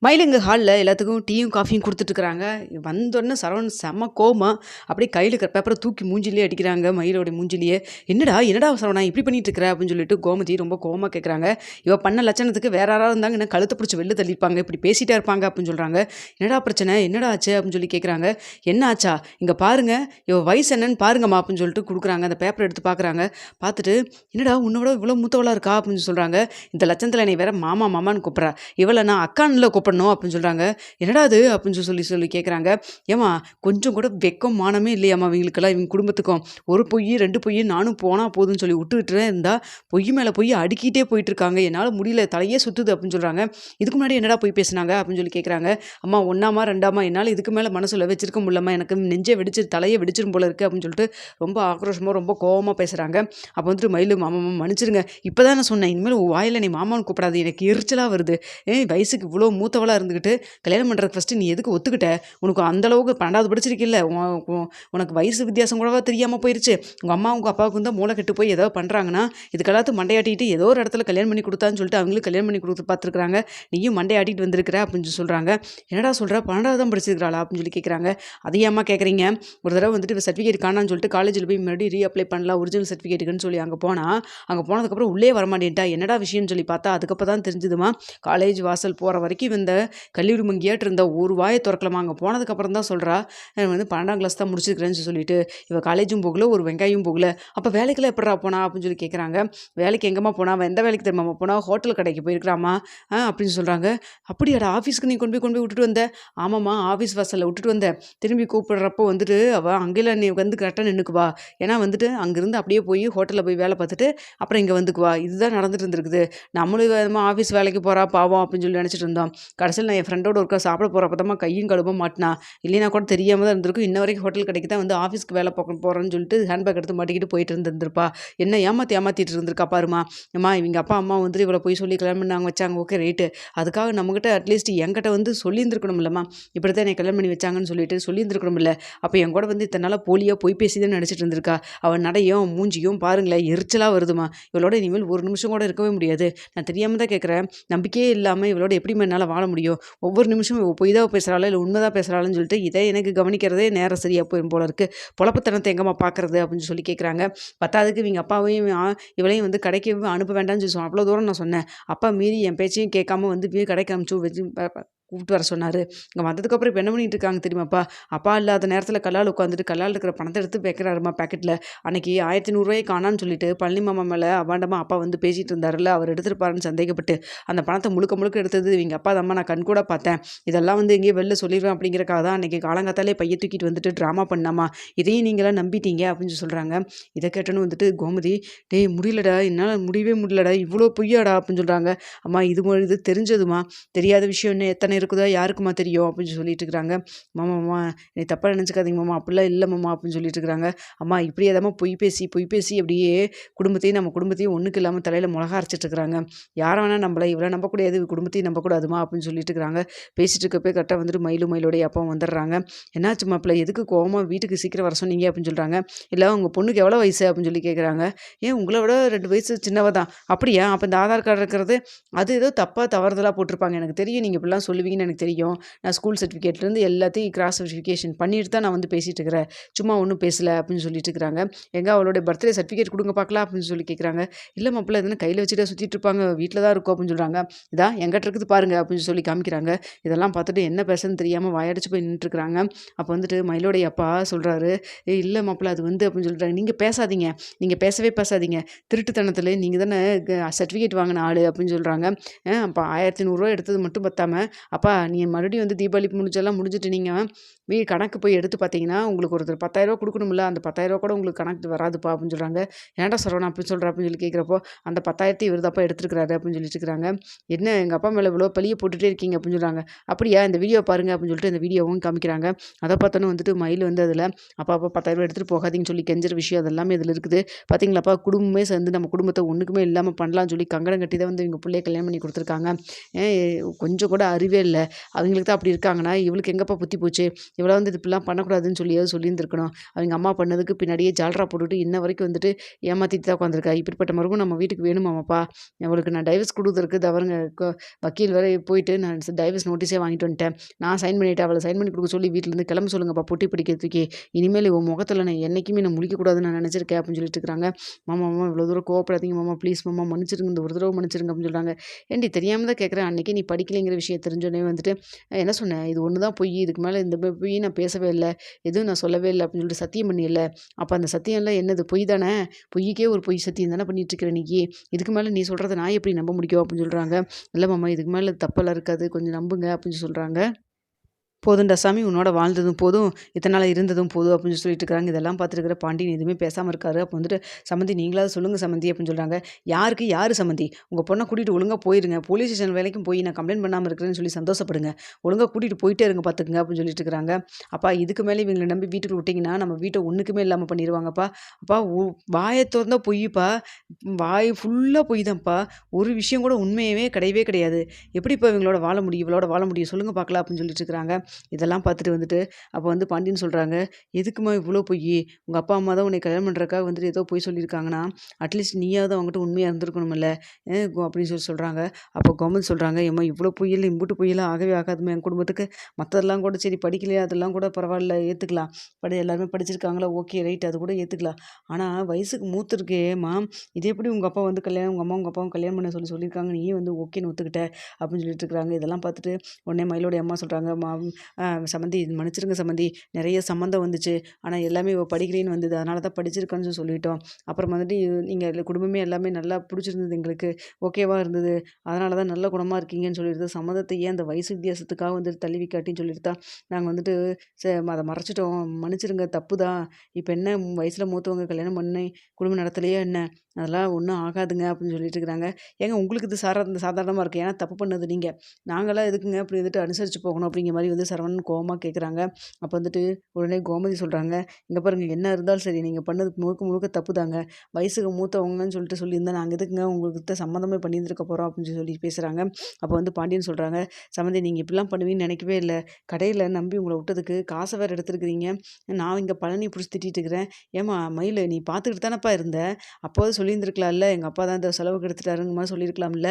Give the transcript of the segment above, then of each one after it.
மயிலுங்க ஹால்ல எல்லாத்துக்கும் டீயும், காஃபியும் குடுத்துட்டுருக்காங்க. வந்தோனே சரவணன் செம்ம கோவமா, அப்படியே கையில இருக்கிற பேப்பர தூக்கி மூஞ்சிலயே அடிக்கிறாங்க. மயிலோட மூஞ்சிலயே. "என்னடா, என்னடா சரவணா இப்படி பண்ணிட்டு இருக்கிற?" அப்படின்னு சொல்லிட்டு கோமதி ரொம்ப கோவமா கேட்குறாங்க. இவ பண்ண லட்சணத்துக்கு வேற யாராவது இருந்தாங்க இன்னும் கழுத்த பிடிச்சு வெளில தள்ளியிருப்பாங்க. இப்படி பேசிட்டே இருப்பாங்க அப்படின்னு சொல்றாங்க. "என்னடா பிரச்சனை? என்னடா ஆச்சு?" அப்படின்னு சொல்லி கேட்குறாங்க. "என்ன ஆச்சா? இங்க பாருங்க. இவ வயசு என்னன்னு பாருங்கம்மா" அப்படின்னு சொல்லிட்டு குடுக்குறாங்க. அந்த பேப்பர எடுத்து பார்க்குறாங்க. பார்த்துட்டு, "என்னடா உன்ன விட இவ்வளோ மூத்தவளா இருக்கா?" அப்படின்னு சொல்றாங்க. இந்த லட்சணத்துல என்னைய வேற மாமா மாமான்னு கூப்பிட்றா. இவள நான் அக்கான்ல கூப்பிடணும் அப்படின்னு சொல்றாங்க. "என்னடா இது?" அப்படின்னு சொல்லி சொல்லி கேட்குறாங்க. "ஏம்மா கொஞ்சம் கூட வெட்கம், மானமே இல்லையாம்மா இவங்களுக்கெல்லாம், இவங்க குடும்பத்துக்கும்? ஒரு பொய், 2 பொய் நானும் போனா போதுன்னு சொல்லி விட்டுக்கிட்டே இருந்தா, பொய் மேல பொய் அடுக்கிட்டே போயிட்டுருக்காங்க. என்னால முடியல. தலையே சுத்துது" அப்படின்னு சொல்றாங்க. "இதுக்கு முன்னாடி என்னடா பொய் பேசுனாங்க?" அப்படின்னு சொல்லி கேட்குறாங்க. "அம்மா 1ஆம்மா 2ஆம்மா என்னால இதுக்கு மேல மனசுல வச்சிருக்க முடியலம்மா. எனக்கு நெஞ்சே வெடிச்சு தலையே வெடிச்சிரும் போல இருக்கு" அப்படின்னு சொல்லிட்டு ரொம்ப ஆக்ரோஷமா, ரொம்ப கோவமா பேசுறாங்க. அப்போ வந்துட்டு மயிலு, "மாமா மன்னிச்சிடுங்க. இப்பதான் நான் சொன்னேன். இனிமேல் உன் வாயில நீ மாமான்னு கூப்பிடாத. எனக்கு எரிச்சலா வருது. வயசுக்கு இவ்வளோ மூத்தவளா இருந்துக்கிட்டு, கல்யாணம் பண்ணுறதுக்கு ஃபர்ஸ்ட்டு நீ எதுக்கு ஒத்துக்கிட்ட? உனக்கு அந்த அளவுக்கு 12வது படிச்சிருக்கல்ல. உனக்கு வயசு வித்தியாசம் கூடவா தெரியாம போயிருச்சு. உங்க அம்மா, உங்க அப்பாவுக்கும் தான் மூளை கெட்டு போய் ஏதோ பண்றாங்கன்னா, இதுக்கெல்லாத்துக்கும் மண்டையாட்டிட்டு ஏதோ ஒரு இடத்துல கல்யாணம் பண்ணி குடுத்தான்னு சொல்லிட்டு அவங்களும் கல்யாணம் பண்ணி குடுத்து பார்த்துருக்காங்க. நீயும் மண்டையாட்டிட்டு வந்திருக்கிற" அப்படின்னு சொல்லி சொல்றாங்க. "என்னடா சொல்ற? 12வது தான் படிச்சிருக்காளா?" அப்படின்னு சொல்லி கேட்குறாங்க. "அது ஏம்மா கேட்குறீங்க? ஒரு தடவ வந்துட்டு இவ சர்டிஃபிகேட் காணான்னு சொல்லிட்டு காலேஜில போய் மறுபடியும் ரீஅப்ளை பண்ணலாம் ஒரிஜினல் சர்டிஃபிகேட்டுக்குன்னு சொல்லி அங்க போனா, அங்க போனதுக்கப்புறம் உள்ளயே வரமாட்டேன்ட்டா. என்னடா விஷயம்னு சொல்லி பார்த்தா, அதுக்கப்புறம் தான் தெரிஞ்சுதும்மா, காலேஜ் வாசல் போற வரைக்கும் இந்த கல்லூரி மங்கியாட்டு இருந்தா. ஒரு வாய தொறக்கலம்மா. அங்க போனதுக்கப்புறம் தான் சொல்றா, வந்து 12ஆம் கிளாஸ் தான் முடிச்சிருக்கிறேன்னு சொல்லிட்டு. இவ காலேஜும் போகல, ஒரு வெங்காயமும் போகல. அப்ப வேலைக்கெல்லாம் எப்படிடா போனா? அப்படின்னு சொல்லி கேட்குறாங்க. வேலைக்கு எங்கம்மா போனா? அவ எந்த வேலைக்கு தெரியுமாம்மா போனா? ஹோட்டல் கடைக்கு போயிருக்கிறாம்மா. அப்படின்னு சொல்றாங்க. "அப்படியாடா? ஆஃபீஸ்க்கு நீ கொண்டு போய் விட்டுட்டு வந்த?" "ஆமாம்மா, ஆஃபீஸ் வாசல்ல விட்டுட்டு வந்தேன். திரும்பி கூப்பிடுறப்போ வந்துட்டு அவ அங்கேலாம் நீ வந்து கரெக்ட்டா நின்னுக்குவா. ஏன்னா வந்துட்டு அங்கிருந்து அப்படியே போய் ஹோட்டல்ல போய் வேலை பார்த்துட்டு, அப்புறம் இங்க வந்துக்குவா. இதுதான் நடந்துட்டு இருந்திருக்குது. நம்மளும் என்னமோ ஆஃபீஸ் வேலைக்கு போறா பாவம் அப்படின்னு சொல்லி நினச்சிட்டு இருந்தோம். கடைசியில நான் என் ஃப்ரெண்டோட ஒருக்கா சாப்பிட போறப்ப தாம்மா கையும் கழுவ மாட்டுனா. இல்லைனா கூட தெரியாம தான் இருந்திருக்கும். இன்ன வரைக்கும் ஹோட்டல் கடைக்கு தான் வந்து ஆஃபீஸ்க்கு வேலை பார்க்க போறேன்னு சொல்லிட்டு ஹேண்ட்பேக் எடுத்து மாட்டிக்கிட்டு போயிட்டு இருந்திருப்பா. என்ன ஏமாத்திட்டு இருந்திருக்கா பாரும்மா. அம்மா இவங்க அப்பா, அம்மா வந்துட்டு இவள போய் சொல்லி கல்யாணம் பண்ணாங்க வச்சாங்க. Okay right. அதுக்காக நம்மகிட்ட அட்லீஸ்ட் என்கிட்ட வந்து சொல்லியிருந்திருக்கணும்லம்மா. இப்படித்தான் என்னை கல்யாணம் பண்ணி வச்சாங்கன்னு சொல்லிட்டு சொல்லியிருந்திருக்கணும்ல. அப்ப என் கூட வந்து இத்தன நாளா போலியா பொய் பேசி தான் நடிச்சிட்டு இருந்திருக்கா. அவ நடையும், மூஞ்சியும் பாருங்களேன் எரிச்சலா வருதும்மா. இவளோட இனிமேல் ஒரு நிமிஷம் கூட இருக்கவே முடியாது. நான் தெரியாம தான் கேட்குறேன். நம்பிக்கையே இல்லாம இவளோட எப்படிம்மா என்னால வாழ முடியும்? ஒவ்வொரு நிமிஷமும் இவ பொய் தான் பேசுறாளா? இல்ல உண்மை தான் பேசுறாளான்னு சொல்லிட்டு இதை எனக்கு கவனிக்கிறதே நேரம் சரியா போயிரும் போல இருக்கு. பொழப்புத்தனத்த எங்கம்மா பார்க்கறது? அப்படின்னு சொல்லி கேட்குறாங்க. பத்தாததுக்கு இவங்க அப்பாவையும் இவளையும் வந்து கடைக்கு அனுப்ப வேண்டாம்னு சொல்லி அவ்வளோ தூரம் நான் சொன்னேன். அப்பா மீறி என் பேச்சையும் கேட்காம வந்து போய் கடைக்கு அனுப்பிச்சு வச்சு கூப்பிட்டு வர சொன்னாரு. இங்க வந்ததுக்கப்புறம் இப்ப என்ன பண்ணிட்டு இருக்காங்க தெரியுமாப்பா? அப்பா இல்லாத நேரத்தில கல்லால் உட்காந்துட்டு கல்லால் இருக்கிற பணத்த எடுத்து வைக்கிறாரும்மா பாக்கெட்ல. அன்னைக்கு ரூ. 1500 காணான்னு சொல்லிட்டு பழனி மாமா மேல அபாண்டமா அப்பா வந்து பேசிட்டு இருந்தாருல்ல, அவர் எடுத்திருப்பாருன்னு சந்தேகப்பட்டு, அந்த பணத்த முழுக்க முழுக்க எடுத்தது இவங்க அப்பா தாம்மா. நான் கண்கூடா பார்த்தேன். இதெல்லாம் வந்து எங்கேயோ வெளில சொல்லிருவேன் அப்படிங்கிறக்காக தான் அன்னைக்கு காலங்காத்தாலே பைய தூக்கிட்டு வந்துட்டு ட்ராமா பண்ணாம்மா. இதையும் நீங்கலாம் நம்பிட்டீங்க அப்படின்னு சொல்லி சொல்றாங்க. இத கேட்டோனே வந்துட்டு கோமதி, "டேய் முடியலடா, என்னால முடியவே முடியலடா. இவ்ளோ பொய்யாடா?" அப்படின்னு சொல்றாங்க. "அம்மா இது தெரிஞ்சதும்மா. தெரியாத விஷயம் இன்னும் எத்தன இருக்குதோ யாருக்கும்மா தெரியும்?" அப்படின்னு சொல்லிட்டு இருக்கிறாங்க. "மாமா என்னை தப்பா நினச்சுக்காதீங்க மாமா. அப்படிலாம் இல்ல மாமா" அப்படின்னு சொல்லிட்டு இருக்கிறாங்க. "அம்மா இப்படியே தாம்மா பொய் பேசி அப்படியே நம்ம குடும்பத்தையும் ஒண்ணுக்கு இல்லாம தலையில மொளகா அரைச்சிட்டு இருக்கிறாங்க. யார வேணா நம்பலாம். இவள நம்பக்கூடாது. இவ குடும்பத்தையும் நம்பக்கூடாதும்மா" அப்படின்னு சொல்லிட்டு இருக்கிறாங்க. பேசிட்டு இருக்கப்பயே கரெக்ட்டா வந்துட்டு மயிலுடைய அப்பாவும் வந்துடுறாங்க. "என்னாச்சு மாப்பிள? எதுக்கு கோவமா வீட்டுக்கு சீக்கிரம் வர சொன்னீங்க?" அப்படின்னு சொல்றாங்க. "இல்ல உங்க பொண்ணுக்கு எவ்வளோ வயசு?" அப்படின்னு சொல்லி கேட்குறாங்க. "ஏன் உங்கள விட 2 வயசு சின்னவ தான்." "அப்படியா? அப்ப இந்த ஆதார் கார்டு இருக்கிறது, அது ஏதோ தவறுதலா போட்டிருப்பாங்க. எனக்கு தெரியும் நீங்க இப்படிலாம் சொல்லுவீங்கன்னு எனக்கு தெரியும். நான் ஸ்கூல் சர்டிஃபிகேட்லேருந்து எல்லாத்தையும் கிராஸ் வெரிஃபிகேஷன் பண்ணிட்டு தான் நான் வந்து பேசிட்டு இருக்கிறேன். சும்மா ஒண்ணும் பேசல" அப்படின்னு சொல்லிட்டு இருக்கிறாங்க. "எங்க அவளுடைய பர்த்டே சர்டிஃபிகேட் குடுங்க பார்க்கலாம்" அப்படின்னு சொல்லி கேட்குறாங்க. "இல்ல மாப்பிள இதுன்னு கையில வச்சுட்டா சுத்திட்டு இருப்பாங்க. வீட்ல தான் இருக்கும்" அப்படின்னு சொல்றாங்க. "இதா என்கிட்ட இருக்குது பாருங்க" அப்படின்னு சொல்லி காமிக்கிறாங்க. இதெல்லாம் பார்த்துட்டு என்ன பேசுறதுன்னு தெரியாம வாயடைச்சு போய் நின்னுட்டுருக்காங்க. அப்போ வந்துட்டு மயிலோடைய அப்பா சொல்றாரு, இல்ல மாப்பிள அது வந்து" அப்படின்னு சொல்றாங்க. "நீங்க பேசாதீங்க. நீங்க பேசவே பேசாதீங்க. திருட்டுத்தனத்தில நீங்க தானே சர்டிஃபிகேட் வாங்குன ஆளு" அப்படின்னு சொல்றாங்க. அப்ப ரூ. 1500 எடுத்தது மட்டும் பத்தாம, "அப்பா நீங்க மறுபடியும் வந்து தீபாவளி முடிஞ்செல்லாம் முடிஞ்சுட்டு நீங்க கணக்கு போய் எடுத்து பார்த்தீங்கன்னா, உங்களுக்கு ஒருத்தர் ரூ. 10,000 குடுக்கணும்ல. அந்த ரூ. 10,000 கூட உங்களுக்கு கணக்கு வராதுப்பா" அப்படின்னு சொல்றாங்க. "ஏன்டா சரவணா அப்படி சொல்ற?" அப்படின்னு சொல்லி கேட்கிறப்போ, "அந்த 10,000த்தையும் இவரு தான்ப்பா எடுத்திருக்கிறாரு" அப்படின்னு சொல்லிட்டு இருக்கிறாங்க. "என்ன எங்க அப்பா மேல இவ்வளோ பழிய போட்டுட்டே இருக்கீங்க" அப்படின்னு சொல்றாங்க. "அப்படியா? இந்த வீடியோ பாருங்க" அப்படின்னு சொல்லிட்டு அந்த வீடியோவும் காமிக்கிறாங்க. அத பார்த்தோன்னே வந்துட்டு மயில் வந்து அதில, "அப்பா 10,000 எடுத்துட்டு போகாதீங்கன்னு" சொல்லி கெஞ்சுற விஷயம் அது எல்லாமே இதில இருக்குது. "பார்த்தீங்களாப்பா குடும்பமே சேர்ந்து நம்ம குடும்பத்த ஒண்ணுக்குமே இல்லாம பண்ணலான்னு சொல்லி கங்கணம் கட்டி தான் வந்து எங்க புள்ளைய கல்யாணம் பண்ணி குடுத்துருக்காங்க. கொஞ்சம் கூட அறிவே இல்ல. அவங்களுக்கு தான் அப்படி இருக்காங்கன்னா, இவளுக்கு எங்கப்பா புத்தி போச்சு? இவள வந்து இப்படிலாம் பண்ணக்கூடாதுன்னு சொல்லியாவது சொல்லியிருந்திருக்கணும். அவிங்க அம்மா பண்ணதுக்கு பின்னாடியே ஜால்ரா போட்டுட்டு இன்ன வரைக்கும் வந்துட்டு ஏமாத்திட்டு தான் உட்காந்துருக்கா. இப்படிப்பட்ட மருமக நம்ம வீட்டுக்கு வேணுமாமாப்பா? அவளுக்கு நான் டைவர்ஸ் குடுக்குறதுக்கு தவறுங்க. வக்கீல் வரை போயிட்டு நான் டைவர்ஸ் நோட்டீஸே வாங்கிட்டு வந்துட்டேன். நான் சைன் பண்ணிட்டேன். அவள சைன் பண்ணி குடுக்க சொல்லி வீட்லருந்து கிளம்ப சொல்லுங்கப்பா பொட்டி பிடிக்க தூக்கி. இனிமேல் உன் முகத்துல நான் என்னைக்குமே நான் முழிக்கக்கூடாதுன்னு நான் நெனச்சிருக்கேன் அப்படின்னு சொல்லிட்டு இருக்கிறாங்க. மாமா, மாமா இவ்வளோ தூரம் கோவப்படாதீங்க மாமா. ப்ளீஸ் மாமா மன்னிச்சிடுங்க. இந்த ஒரு தடவ மன்னிச்சிடுங்க அப்படின்னு சொல்றாங்க. ஏன்டி தெரியாம தான் கேட்குறேன். அன்னைக்கே நீ படிக்கலைங்கிற விஷயம் தெரிஞ்சோனே வந்துட்டு என்ன சொன்னேன்? இது ஒண்ணு தான் பொய். இதுக்கு மேல இந்த பொய் நான் பேசவே இல்ல. எதுவும் நான் சொல்லவே இல்ல அப்படின்னு சொல்லிட்டு சத்தியம் பண்ணியல்ல. அப்ப அந்த சத்தியம்லாம் என்னது? பொய் தானே? பொய்யுக்கே ஒரு பொய் சத்தியம் தானே பண்ணிட்டு இருக்கிற நீயி. இதுக்கு மேல நீ சொல்றத நான் எப்படி நம்ப முடியும்? அப்படின்னு சொல்றாங்க. இல்ல மாமா இதுக்கு மேல தப்பெல்லாம் இருக்காது. கொஞ்சம் நம்புங்க அப்படின்னு சொல்றாங்க. "போதும்டா சாமி உன்னோட வாழ்ந்ததும் போதும், இத்தன நாளா இருந்ததும் போதும்" அப்படின்னு சொல்லிட்டு இருக்காங்க. இதெல்லாம் பார்த்துருக்கிற பாண்டியன் எதுவுமே பேசாம இருக்காரு. அப்போ வந்துட்டு, "சம்மந்தி நீங்களாவது சொல்லுங்க சம்மந்தி" அப்படின்னு சொல்றாங்க. "யாருக்கு யாரு சம்மந்தி? உங்க பொண்ண கூட்டிட்டு ஒழுங்கா போயிருங்க. போலீஸ் ஸ்டேஷன் வரைக்கும் போய் நான் கம்ப்ளைண்ட் பண்ணாம இருக்கிறேன்னு சொல்லி சந்தோஷப்படுங்க. ஒழுங்கா கூட்டிட்டு போயிட்டே இருங்க பார்த்துக்கங்க" அப்படின்னு சொல்லிட்டு இருக்கிறாங்க. "அப்பா இதுக்கு மேல இவங்கள நம்பி வீட்டுக்குள்ள விட்டீங்கன்னா, நம்ம வீட்ட ஒண்ணுக்குமே இல்லாம பண்ணிருவாங்கப்பா. அப்பா வாய தொறந்தா பொய்யுப்பா. வாய் ஃபுல்லா பொய் தான்ப்பா. ஒரு விஷயம் கூட உண்மையவே கிடையவே கிடையாது. எப்படிப்பா இவங்களோட வாழ முடியும்? இவளோட வாழ முடியும்? சொல்லுங்க பார்க்கலாம்" அப்படின்னு சொல்லிட்டு இருக்கிறாங்க. இதெல்லாம் பார்த்துட்டு வந்துட்டு, அப்போ வந்து பாண்டியன் சொல்றாங்க, "எதுக்கும்மா இவ்ளோ பொய்யி? உங்க அப்பா, அம்மா தான் உன்னைய கல்யாணம் பண்றதுக்காக வந்துட்டு ஏதோ பொய் சொல்லியிருக்காங்கன்னா, அட்லீஸ்ட் நீயாவது அவங்ககிட்ட உண்மையா இருந்திருக்கணும்ல." அப்படின்னு சொல்றாங்க. அப்போ கவர்மெண்ட் சொல்றாங்க, "ஏம்மா இவ்ளோ பொய்யெல்லாம் இம்புட்டு பொய்யெல்லாம் ஆகவே ஆகாதும்மா என் குடும்பத்துக்கு. மத்ததெல்லாம் கூட சரி படிக்கலையா அதெல்லாம் கூட பரவால்ல ஏத்துக்கலாம். எல்லாருமே படிச்சிருக்காங்களா? ஓகே ரைட் அது கூட ஏத்துக்கலாம். ஆனா வயசுக்கு மூத்திருக்கேம்மா, இது எப்படி உங்க அப்பா வந்து கல்யாணம் உங்க அம்மா, உங்க அப்பாவும் கல்யாணம் பண்ண சொல்லி சொல்லியிருக்காங்க. நீயும் வந்து ஓகேன்னு ஒத்துக்கிட்ட." அப்படின்னு சொல்லிட்டு இருக்காங்க. இதெல்லாம் பார்த்துட்டு உடனே மயிலோட அம்மா சொல்றாங்க, சம்மந்தி மன்னிச்சிடுங்க சம்மந்தி. நெறைய சம்மந்தம் வந்துச்சு. ஆனா எல்லாமே இவ படிக்கலைன்னு வந்தது. அதனால தான் படிச்சிருக்கான்னு சொல்லிட்டோம். அப்புறம் வந்துட்டு நீங்க குடும்பமே எல்லாமே நல்லா புடிச்சிருந்தது எங்களுக்கு. ஓகேவா இருந்தது. அதனால தான் நல்ல குணமா இருக்கீங்கன்னு சொல்லிட்டு சம்மதத்த ஏன் அந்த வயசு வித்தியாசத்துக்காக வந்துட்டு தள்ளி வைக்காட்டின்னு சொல்லிட்டு தான் நாங்க வந்துட்டு அத மறைச்சுட்டோம். மன்னிச்சிடுங்க தப்பு தான். இப்ப என்ன வயசுல மூத்தவங்க கல்யாணம் பண்ணி குடும்பம் நடத்தலையா என்ன? அதெல்லாம் ஒண்ணும் ஆகாதுங்க அப்படின்னு சொல்லிட்டு இருக்கிறாங்க. ஏங்க உங்களுக்கு இது சாதாரணமா இருக்கு. ஏன்னா தப்பு பண்ணது நீங்க. நாங்கலாம் எதுக்குங்க இப்படி வந்துட்டு அனுசரிச்சு போகணும் அப்படிங்கிற மாரி வந்து சரவணன் கோவமா கேட்குறாங்க. அப்ப வந்துட்டு உடனே கோமதி சொல்றாங்க, "இங்க பாருங்க என்ன இருந்தாலும் சரி நீங்க பண்ணது முழுக்க முழுக்க தப்புதாங்க. வயசுக்கு மூத்தவங்கன்னு சொல்லிட்டு சொல்லியிருந்தா நாங்க எதுக்குங்க உங்ககிட்ட சம்மதமே பண்ணியிருந்திருக்க போறோம்" அப்படின்னு சொல்லி பேசுறாங்க. அப்ப வந்து பாண்டியன் சொல்றாங்க, "சம்மந்தி நீங்க இப்படிலாம் பண்ணுவீங்கன்னு நினைக்கவே இல்ல. கடையில நம்பி உங்கள விட்டதுக்கு காச வேற எடுத்திருக்கிறீங்க. நான் இங்க பழனிய புடிச்சு திட்டிட்டு இருக்கிறேன். ஏம்மா மயிலு நீ பார்த்துக்கிட்டு தானப்பா இருந்த. அப்போவாது சொல்லியிருந்திருக்கலாம்ல. எங்க அப்பா தான் இந்த செலவுக்கு எடுத்துட்டாருங்கிற மாரி சொல்லியிருக்கலாம்ல.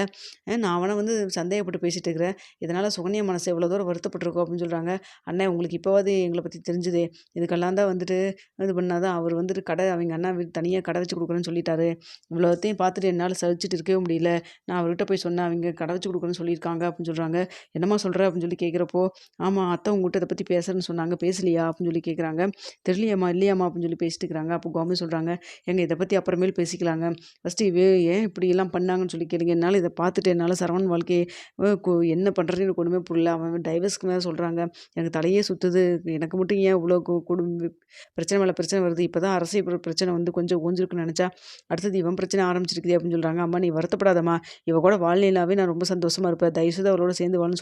நான் அவன வந்து சந்தேகப்பட்டு பேசிட்டு இருக்கிறேன். இதனால சுகன்யா மனசு எவ்வளோ தூரம் வருத்தப்பட்டுருக்கும் அப்படின்னு சொல்றாங்க. அண்ணே உங்களுக்கு இப்போவாது எங்கள பத்தி தெரிஞ்சுதே. இதுக்கெல்லாம் தான் வந்துட்டு இது பண்ணா தான் அவர் வந்துட்டு அவிங்க அண்ணா வீடு தனியா கடை வச்சு குடுக்குறேன்னு சொல்லிட்டாரு. இவ்வளோத்தையும் பார்த்துட்டு என்னால சகிச்சுட்டு இருக்கவே முடியல. நான் அவர்கிட்ட போய் சொன்னேன். அவிங்க கடை வச்சு குடுக்குறேன்னு சொல்லியிருக்காங்க அப்படின்னு சொல்றாங்க. என்னம்மா சொல்ற? அப்படின்னு சொல்லி கேட்கிறப்போ, ஆமா அத்தை உங்ககிட்ட இத பத்தி பேசுறேன்னு சொன்னாங்க. பேசலையா? அப்படின்னு சொல்லி கேட்குறாங்க. தெரியலையேம்மா, இல்லையாம்மா அப்படின்னு சொல்லி பேசிட்டு இருக்கிறாங்க. அப்போ கௌதமி சொல்றாங்க, ஏங்க இத பத்தி அப்புறமேல் பேசிக்கலாங்க. ஃபர்ஸ்ட்டு ஏன் இப்படியெல்லாம் பண்ணாங்கன்னு சொல்லி கேளுங்க. என்னால இத பார்த்துட்டு என்னால சரவணன் வாழ்க்கைய என்ன பண்றதுன்னு எனக்கு ஒண்ணுமே புரியல. அவன் டைவர்ஸ்க்கு மேல சொல்றாங்க. எனக்கு தலையே சுத்துது. எனக்கு மட்டும் ஏன் இவ்ளோ பிரச்சனை மேல பிரச்சனை வருது. இப்பதான் அரசியல் பிரச்சனை வந்து கொஞ்சம் ஓஞ்சிருக்குன்னு நெனச்சா, அடுத்தது இவன் பிரச்சனை ஆரம்பிச்சிருக்குதே அப்படின்னு சொல்றாங்க. அம்மா நீ வருத்தப்படாதம்மா. இவ கூட வாழ்நிலாவே நான் ரொம்ப சந்தோஷமா இருப்பேன். தயவுசெய்து அவளோட சேர்ந்து வாழுன்னு